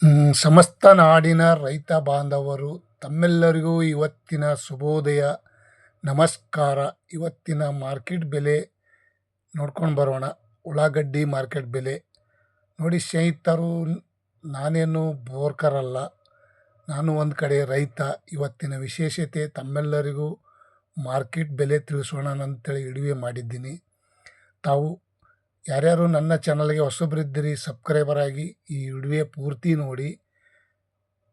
ಸಮಸ್ತ ನಾಡಿನ ರೈತ ಬಾಂಧವರು ತಮ್ಮೆಲ್ಲರಿಗೂ ಇವತ್ತಿನ ಶುಭೋದಯ, ನಮಸ್ಕಾರ. ಇವತ್ತಿನ ಮಾರ್ಕೆಟ್ ಬೆಲೆ ನೋಡ್ಕೊಂಡು ಬರೋಣ. ಉಳ್ಳಾಗಡ್ಡಿ ಮಾರ್ಕೆಟ್ ಬೆಲೆ ನೋಡಿ ಸ್ನೇಹಿತರು, ನಾನೇನು ಬೋರ್ಕರ್ ಅಲ್ಲ, ನಾನು ಒಂದು ಕಡೆ ರೈತ. ಇವತ್ತಿನ ವಿಶೇಷತೆ ತಮ್ಮೆಲ್ಲರಿಗೂ ಮಾರ್ಕೆಟ್ ಬೆಲೆ ತಿಳಿಸೋಣ ಅಂತೇಳಿ ವಿಡಿಯೋ ಮಾಡಿದ್ದೀನಿ. ತಾವು ಯಾರ್ಯಾರು ನನ್ನ ಚಾನಲ್ಗೆ ಹೊಸಬರಿದ್ದೀರಿ ಸಬ್ಸ್ಕ್ರೈಬರ್ ಆಗಿ ಈ ವಿಡಿಯೋ ಪೂರ್ತಿ ನೋಡಿ.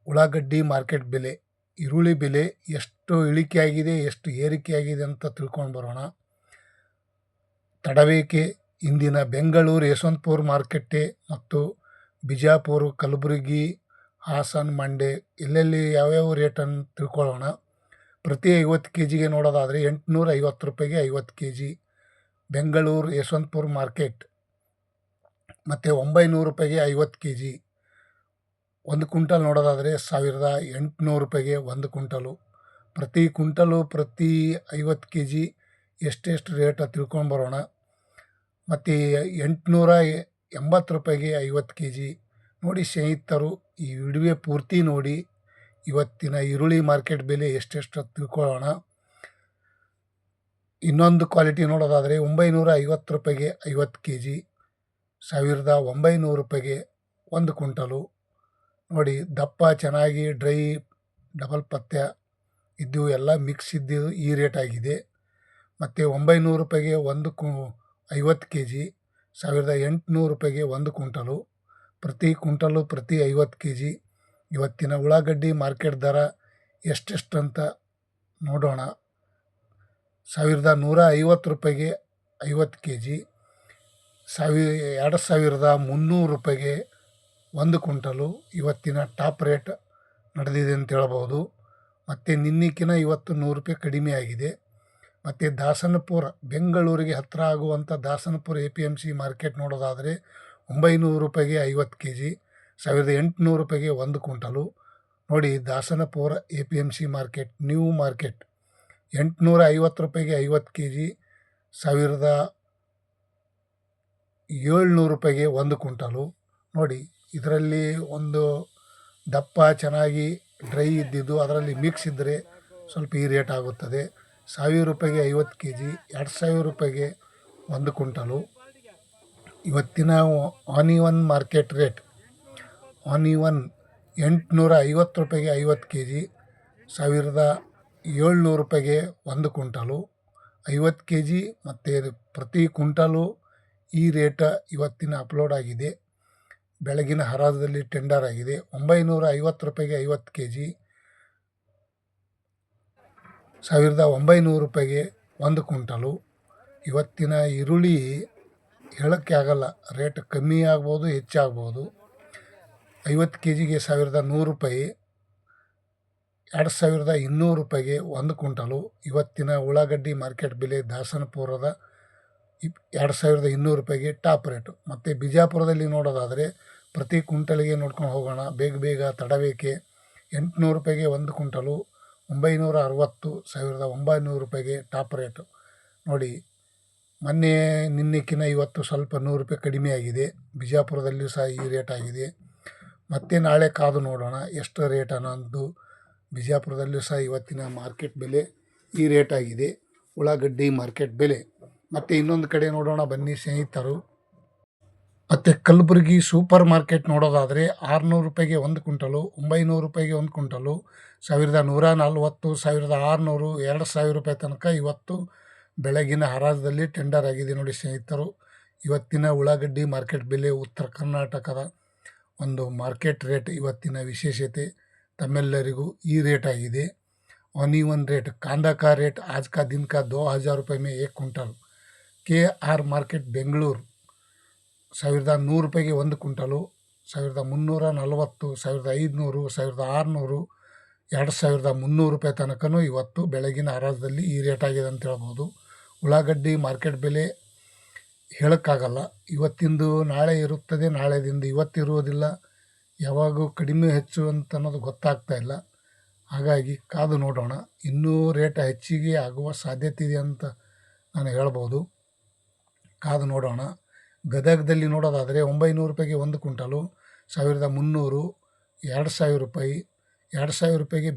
ಉಳ್ಳಾಗಡ್ಡಿ ಮಾರ್ಕೆಟ್ ಬೆಲೆ, ಈರುಳ್ಳಿ ಬೆಲೆ ಎಷ್ಟು ಇಳಿಕೆ ಆಗಿದೆ, ಎಷ್ಟು ಏರಿಕೆ ಆಗಿದೆ ಅಂತ ತಿಳ್ಕೊಂಡು ಬರೋಣ. ತಡವೇಕೆ ಇಂದಿನ ಬೆಂಗಳೂರು ಯಶವಂತಪುರ ಮಾರ್ಕೆಟ್ಟೆ ಮತ್ತು ಬಿಜಾಪುರ, ಕಲಬುರಗಿ, ಹಾಸನ, ಮಂಡ್ಯ ಎಲ್ಲೆಲ್ಲಿ ಯಾವ್ಯಾವ ರೇಟನ್ನು ತಿಳ್ಕೊಳ್ಳೋಣ. ಪ್ರತಿ 50 ಕೆ ಜಿಗೆ ನೋಡೋದಾದರೆ 850 ರೂಪಾಯಿಗೆ 50 K G Bengaluru Yeshwanthpur market, ಮತ್ತು 900 ರೂಪಾಯಿಗೆ 50 ಕೆ ಜಿ. ಒಂದು ಕ್ವಿಂಟಲ್ ನೋಡೋದಾದರೆ 1800 ರೂಪಾಯಿಗೆ ಒಂದು ಕ್ವಿಂಟಲು. ಪ್ರತಿ ಕ್ವಿಂಟಲು ಪ್ರತಿ 50 ಕೆ ಜಿ ಎಷ್ಟೆಷ್ಟು ರೇಟ್ ತಿಳ್ಕೊಂಡು ಬರೋಣ. ಮತ್ತು 880 ರೂಪಾಯಿಗೆ 50 ಕೆ ಜಿ. ನೋಡಿ ಸ್ನೇಹಿತರು, ಈ ವಿಡಿಯೋ ಪೂರ್ತಿ ನೋಡಿ. ಇವತ್ತಿನ ಈರುಳ್ಳಿ ಮಾರ್ಕೆಟ್ ಬೆಲೆ ಎಷ್ಟೆಷ್ಟು ತಿಳ್ಕೊಳ್ಳೋಣ. ಇನ್ನೊಂದು ಕ್ವಾಲಿಟಿ ನೋಡೋದಾದರೆ 950 ರೂಪಾಯಿಗೆ 50 ಕೆ ಜಿ, 1900 ರೂಪಾಯಿಗೆ ಒಂದು ಕ್ವಿಂಟಲು. ನೋಡಿ, ದಪ್ಪ ಚೆನ್ನಾಗಿ ಡ್ರೈ ಡಬಲ್ ಪಥ್ಯ ಇದ್ದು ಎಲ್ಲ ಮಿಕ್ಸ್ ಇದ್ದು ಈ ರೇಟ್ ಆಗಿದೆ. ಮತ್ತು 900 ರೂಪಾಯಿಗೆ 50 ಕೆ ಜಿ, 1800 ರೂಪಾಯಿಗೆ ಒಂದು ಕ್ವಿಂಟಲು. ಪ್ರತಿ ಕ್ವಿಂಟಲು ಪ್ರತಿ 50 ಕೆ ಜಿ. ಇವತ್ತಿನ ಉಳ್ಳಾಗಡ್ಡಿ ಮಾರ್ಕೆಟ್ ದರ ಎಷ್ಟೆಷ್ಟು ಅಂತ ನೋಡೋಣ. 1150 ರೂಪಾಯಿಗೆ 50 ಕೆ ಜಿ, 2300 ರೂಪಾಯಿಗೆ ಒಂದು ಕ್ವಿಂಟಲು. ಇವತ್ತಿನ ಟಾಪ್ ರೇಟ್ ನಡೆದಿದೆ ಅಂತ ಹೇಳ್ಬೋದು. ಮತ್ತು ನಿನ್ನೆಕಿನ ಇವತ್ತು 100 ರೂಪಾಯಿ ಕಡಿಮೆ ಆಗಿದೆ. ಮತ್ತು ದಾಸನಪುರ, ಬೆಂಗಳೂರಿಗೆ ಹತ್ತಿರ ಆಗುವಂಥ ದಾಸನಪುರ APMC ಮಾರ್ಕೆಟ್ ನೋಡೋದಾದರೆ 900 ರೂಪಾಯಿಗೆ 50 ಕೆ ಜಿ, 1800 ರೂಪಾಯಿಗೆ ಒಂದು ಕ್ವಿಂಟಲು. ನೋಡಿ, Dasanapura APMC market, new market 850 ರೂಪಾಯಿಗೆ 50 ಕೆ ಜಿ, 1700 ರೂಪಾಯಿಗೆ ಒಂದು ಕ್ವಿಂಟಲು. ನೋಡಿ, ಇದರಲ್ಲಿ ಒಂದು ದಪ್ಪ ಚೆನ್ನಾಗಿ ಡ್ರೈ ಇದ್ದಿದ್ದು ಅದರಲ್ಲಿ ಮಿಕ್ಸ್ ಇದ್ದರೆ ಸ್ವಲ್ಪ ಈ ರೇಟ್ ಆಗುತ್ತದೆ. 1000 ರೂಪಾಯಿಗೆ 50 ಕೆ ಜಿ, 2000 ರೂಪಾಯಿಗೆ ಒಂದು ಕ್ವಿಂಟಲು. ಇವತ್ತಿನ ಆನಿವನ್ ಮಾರ್ಕೆಟ್ ರೇಟ್, ಆನಿವನ್ 850 ರೂಪಾಯಿಗೆ 50 ಕೆ ಜಿ, 1700 ರೂಪಾಯಿಗೆ ಒಂದು ಕ್ವಿಂಟಲು. 50 ಕೆ ಜಿ ಮತ್ತು ಪ್ರತಿ ಕ್ವಿಂಟಲು ಈ ರೇಟ್ ಇವತ್ತಿನ ಅಪ್ಲೋಡ್ ಆಗಿದೆ. ಬೆಳಗಿನ ಹರಾಜದಲ್ಲಿ ಟೆಂಡರ್ ಆಗಿದೆ. 950 ರೂಪಾಯಿಗೆ 50 ಕೆ ಜಿ, 1900 ರೂಪಾಯಿಗೆ ಒಂದು ಕ್ವಿಂಟಲು. ಇವತ್ತಿನ ಈರುಳ್ಳಿ ಹೇಳೋಕ್ಕೆ ಆಗಲ್ಲ, ರೇಟ್ ಕಮ್ಮಿ ಆಗ್ಬೋದು, ಹೆಚ್ಚಾಗ್ಬೋದು. 50 ಕೆ ಜಿಗೆ 1100 ರೂಪಾಯಿ, 2200 ರೂಪಾಯಿಗೆ ಒಂದು ಕ್ವಿಂಟಲು. ಇವತ್ತಿನ ಉಳ್ಳಾಗಡ್ಡಿ ಮಾರ್ಕೆಟ್ ಬೆಲೆ ದಾಸನಪುರದ 2200 ರೂಪಾಯಿಗೆ ಟಾಪ್ ರೇಟು. ಮತ್ತು ಬಿಜಾಪುರದಲ್ಲಿ ನೋಡೋದಾದರೆ ಪ್ರತಿ ಕ್ವಿಂಟಲಿಗೆ ನೋಡ್ಕೊಂಡು ಹೋಗೋಣ. ಬೇಗ ತಡವೇಕೆ 800 ರೂಪಾಯಿಗೆ ಒಂದು ಕ್ವಿಂಟಲು, 960, 1900 ರೂಪಾಯಿಗೆ ಟಾಪ್ ರೇಟು. ನೋಡಿ, ನಿನ್ನೆಕಿನ ಇವತ್ತು ಸ್ವಲ್ಪ 100 ರೂಪಾಯಿ ಕಡಿಮೆ ಆಗಿದೆ. ಬಿಜಾಪುರದಲ್ಲಿಯೂ ಸಹ ಈ ರೇಟ್ ಆಗಿದೆ. ಮತ್ತು ನಾಳೆ ಕಾದು ನೋಡೋಣ ಎಷ್ಟು ರೇಟ್ ಅನ್ನೋದು. ಬಿಜಾಪುರದಲ್ಲೂ ಸಹ ಇವತ್ತಿನ ಮಾರ್ಕೆಟ್ ಬೆಲೆ ಈ ರೇಟ್ ಆಗಿದೆ, ಉಳ್ಳಾಗಡ್ಡಿ ಮಾರ್ಕೆಟ್ ಬೆಲೆ. ಮತ್ತು ಇನ್ನೊಂದು ಕಡೆ ನೋಡೋಣ ಬನ್ನಿ ಸ್ನೇಹಿತರು. ಮತ್ತು ಕಲಬುರಗಿ ಸೂಪರ್ ಮಾರ್ಕೆಟ್ ನೋಡೋದಾದರೆ 600 ರೂಪಾಯಿಗೆ ಒಂದು ಕ್ವಿಂಟಲು, 900 ರೂಪಾಯಿಗೆ ಒಂದು ಕ್ವಿಂಟಲು, 1140, 1600, 2000 ರೂಪಾಯಿ ತನಕ ಇವತ್ತು ಬೆಳಗಿನ ಹರಾಜದಲ್ಲಿ ಟೆಂಡರ್ ಆಗಿದೆ. ನೋಡಿ ಸ್ನೇಹಿತರು, ಇವತ್ತಿನ ಉಳ್ಳಾಗಡ್ಡಿ ಮಾರ್ಕೆಟ್ ಬೆಲೆ ಉತ್ತರ ಕರ್ನಾಟಕದ ಒಂದು ಮಾರ್ಕೆಟ್ ರೇಟ್ ಇವತ್ತಿನ ವಿಶೇಷತೆ ತಮ್ಮೆಲ್ಲರಿಗೂ ಈ ರೇಟ್ ಆಗಿದೆ. ऑनिवन रेट, कांदा का रेट आज का दिन का 2000 रुपये में एक क्विंटल. KR मार्केट बेंगलूर 1100 ರೂಪಾಯಿಗೆ ಒಂದು ಕ್ವಿಂಟಲು, 1340, 1500, 1600, 2300 ರೂಪಾಯಿ ತನಕನೂ ಇವತ್ತು ಬೆಳಗಿನ ಹರಾಜದಲ್ಲಿ ಈ ರೇಟ್ ಆಗಿದೆ ಅಂತ ಹೇಳ್ಬೋದು. ಉಳ್ಳಾಗಡ್ಡಿ ಮಾರ್ಕೆಟ್ ಬೆಲೆ ಹೇಳೋಕ್ಕಾಗಲ್ಲ, ಇವತ್ತಿಂದು ನಾಳೆ ಇರುತ್ತದೆ, ನಾಳೆದಿಂದ ಇವತ್ತಿರುವುದಿಲ್ಲ. ಯಾವಾಗೂ ಕಡಿಮೆ ಹೆಚ್ಚು ಅಂತ ಅನ್ನೋದು ಗೊತ್ತಾಗ್ತಾ ಇಲ್ಲ. ಹಾಗಾಗಿ ಕಾದು ನೋಡೋಣ. ಇನ್ನೂ ರೇಟ್ ಹೆಚ್ಚಿಗೆ ಆಗುವ ಸಾಧ್ಯತೆ ಇದೆ ಅಂತ ನಾನು ಹೇಳ್ಬೋದು. ಕಾದು ನೋಡೋಣ. ಗದಗದಲ್ಲಿ ನೋಡೋದಾದರೆ 900 ರೂಪಾಯಿಗೆ ಒಂದು ಕ್ವಿಂಟಲು, 1300, 2,000 ರೂಪಾಯಿ. 2,000 ರೂಪಾಯಿಗೆ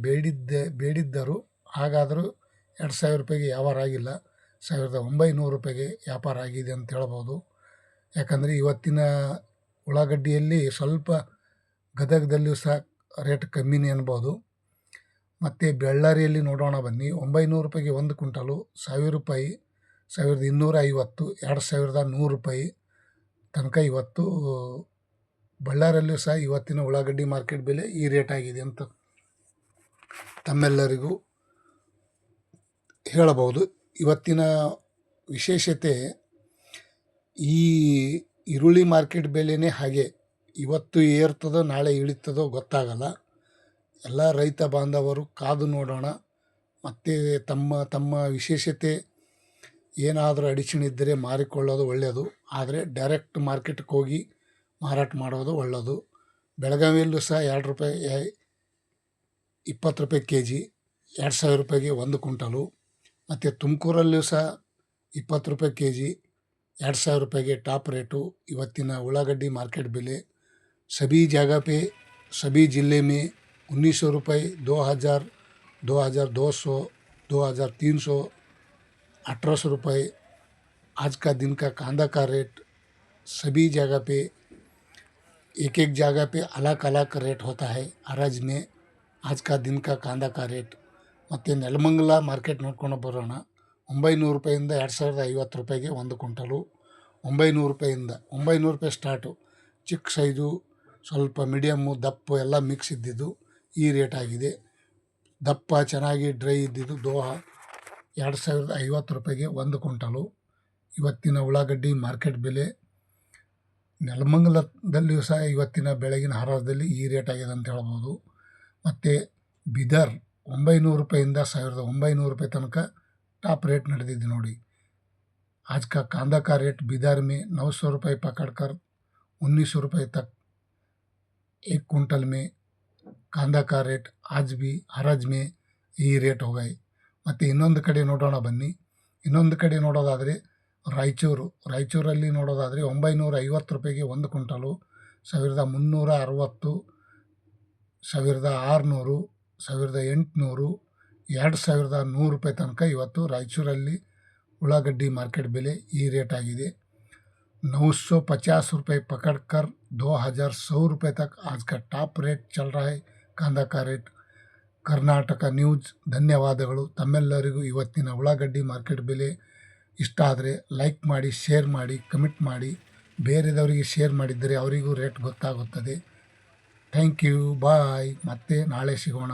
ಬೇಡಿದ್ದರು, ಹಾಗಾದರೂ 2,000 ರೂಪಾಯಿಗೆ ವ್ಯಾಪಾರ ಆಗಿಲ್ಲ. 1,900 ರೂಪಾಯಿಗೆ ವ್ಯಾಪಾರ ಆಗಿದೆ ಅಂತ ಹೇಳ್ಬೋದು. ಯಾಕಂದರೆ ಇವತ್ತಿನ ಉಳ್ಳಾಗಡ್ಡಿಯಲ್ಲಿ ಸ್ವಲ್ಪ ಗದಗದಲ್ಲಿಯೂ ಸಹ ರೇಟ್ ಕಮ್ಮಿನೇ ಅನ್ಬೋದು. ಮತ್ತು ಬಳ್ಳಾರಿಯಲ್ಲಿ ನೋಡೋಣ ಬನ್ನಿ. 900 ರೂಪಾಯಿಗೆ 1 ಕ್ವಿಂಟಲು, 1,000 ರೂಪಾಯಿ, 1,250, 2,100 ರೂಪಾಯಿ ತನಕ ಇವತ್ತು ಬಳ್ಳಾರಿಯಲ್ಲೂ ಸಹ ಇವತ್ತಿನ ಉಳ್ಳಾಗಡ್ಡಿ ಮಾರ್ಕೆಟ್ ಬೆಲೆ ಈ ರೇಟ್ ಆಗಿದೆ ಅಂತ ತಮ್ಮೆಲ್ಲರಿಗೂ ಹೇಳಬಹುದು. ಇವತ್ತಿನ ವಿಶೇಷತೆ ಈ ಈರುಳ್ಳಿ ಮಾರ್ಕೆಟ್ ಬೆಲೆನೇ ಹಾಗೆ, ಇವತ್ತು ಏರ್ತದೋ ನಾಳೆ ಇಳಿತದೋ ಗೊತ್ತಾಗಲ್ಲ. ಎಲ್ಲ ರೈತ ಬಾಂಧವರು ಕಾದು ನೋಡೋಣ. ಮತ್ತು ತಮ್ಮ ವಿಶೇಷತೆ ಏನಾದರೂ ಅಡಚಣೆ ಇದ್ದರೆ ಮಾರಿಕೊಳ್ಳೋದು ಒಳ್ಳೆಯದು. ಆದರೆ ಡೈರೆಕ್ಟ್ ಮಾರ್ಕೆಟ್ಗೆ ಹೋಗಿ ಮಾರಾಟ ಮಾಡೋದು ಒಳ್ಳೆಯದು. ಬೆಳಗಾವಿಯಲ್ಲೂ ಸಹ 2 ರೂಪಾಯಿ 20 ರೂಪಾಯಿ ಕೆ ಜಿ, 2,000 ರೂಪಾಯಿಗೆ 1 ಕ್ವಿಂಟಲು. ಮತ್ತು ತುಮಕೂರಲ್ಲೂ ಸಹ 20 ರೂಪಾಯಿ ಕೆ ಜಿ, 2,000 ರೂಪಾಯಿಗೆ ಟಾಪ್ ರೇಟು ಇವತ್ತಿನ ಉಳ್ಳಾಗಡ್ಡಿ मार्केट बेले। सभी जगह पे सभी ज़िले में 1,900 रुपये, 2,000, 2,200, 2,300, 1,800 रुपये आज का दिन का कांदा का रेट। सभी जगह पे एक एक जगह पे अलग अलग रेट होता है। हराज में आज का दिन का कांदा का रेट। ಮತ್ತು ನೆಲಮಂಗಲ ಮಾರ್ಕೆಟ್ ನೋಡ್ಕೊಂಡು ಬರೋಣ. 900 ರೂಪಾಯಿಂದ 2,050 ರೂಪಾಯಿಗೆ 1 ಕ್ವಿಂಟಲು. 900 ರೂಪಾಯಿಂದ 900 ರೂಪಾಯಿ ಸ್ಟಾರ್ಟು. ಚಿಕ್ಕ ಸೈಜು, ಸ್ವಲ್ಪ ಮೀಡಿಯಮ್ಮು, ದಪ್ಪು ಎಲ್ಲ ಮಿಕ್ಸ್ ಇದ್ದಿದ್ದು ಈ ರೇಟ್ ಆಗಿದೆ. ದಪ್ಪ ಚೆನ್ನಾಗಿ ಡ್ರೈ ಇದ್ದಿದ್ದು ದೋಹ 2,050 ರೂಪಾಯಿಗೆ 1 ಕ್ವಿಂಟಲು. ಇವತ್ತಿನ ಉಳ್ಳಾಗಡ್ಡಿ ಮಾರ್ಕೆಟ್ ಬೆಲೆ ನೆಲಮಂಗಲದಲ್ಲಿಯೂ ಸಹ ಇವತ್ತಿನ ಬೆಳಗಿನ ಹಾರಾಟದಲ್ಲಿ ಈ ರೇಟ್ ಆಗಿದೆ ಅಂತ ಹೇಳ್ಬೋದು. ಮತ್ತು ಬೀದರ್ 900 ರೂಪಾಯಿಂದ 1,900 ರೂಪಾಯಿ ತನಕ टॉप रेट ನಡೆದಿದೆ ನೋಡಿ. आज का कांदा का रेट बीदर में 900 रुपये पकड़कर 1,900 रुपये तक एक क्विंटल में कांदा का रेट आज भी हराज में ಈ ರೇಟ್ ಹೋಗೈ. ಮತ್ತು ಇನ್ನೊಂದು ಕಡೆ ನೋಡೋಣ ಬನ್ನಿ. ಇನ್ನೊಂದು ಕಡೆ ನೋಡೋದಾದರೆ ರಾಯಚೂರಲ್ಲಿ ನೋಡೋದಾದರೆ 950 ರೂಪಾಯಿಗೆ 1 ಕ್ವಿಂಟಲು, 1,360, 1,600, 1,800, 2,100 ರೂಪಾಯಿ ತನಕ ಇವತ್ತು ರಾಯಚೂರಲ್ಲಿ ಉಳ್ಳಾಗಡ್ಡಿ मार्केट बेले ಈ ರೇಟ್ ಆಗಿದೆ. 950 रुपये पकड़कर 2,100 रुपये तक आज का टॉप रेट चल रहा है कांदा का रेट। ಕರ್ನಾಟಕ ನ್ಯೂಸ್ ಧನ್ಯವಾದಗಳು ತಮ್ಮೆಲ್ಲರಿಗೂ. ಇವತ್ತಿನ ಉಳ್ಳಾಗಡ್ಡಿ ಮಾರ್ಕೆಟ್ ಬೆಲೆ ಇಷ್ಟ ಆದರೆ ಲೈಕ್ ಮಾಡಿ, ಶೇರ್ ಮಾಡಿ, ಕಮೆಂಟ್ ಮಾಡಿ. ಬೇರೆದವರಿಗೆ ಶೇರ್ ಮಾಡಿದ್ದರೆ ಅವರಿಗೂ ರೇಟ್ ಗೊತ್ತಾಗುತ್ತದೆ. ಥ್ಯಾಂಕ್ ಯು, ಬಾಯ್. ಮತ್ತೆ ನಾಳೆ ಸಿಗೋಣ.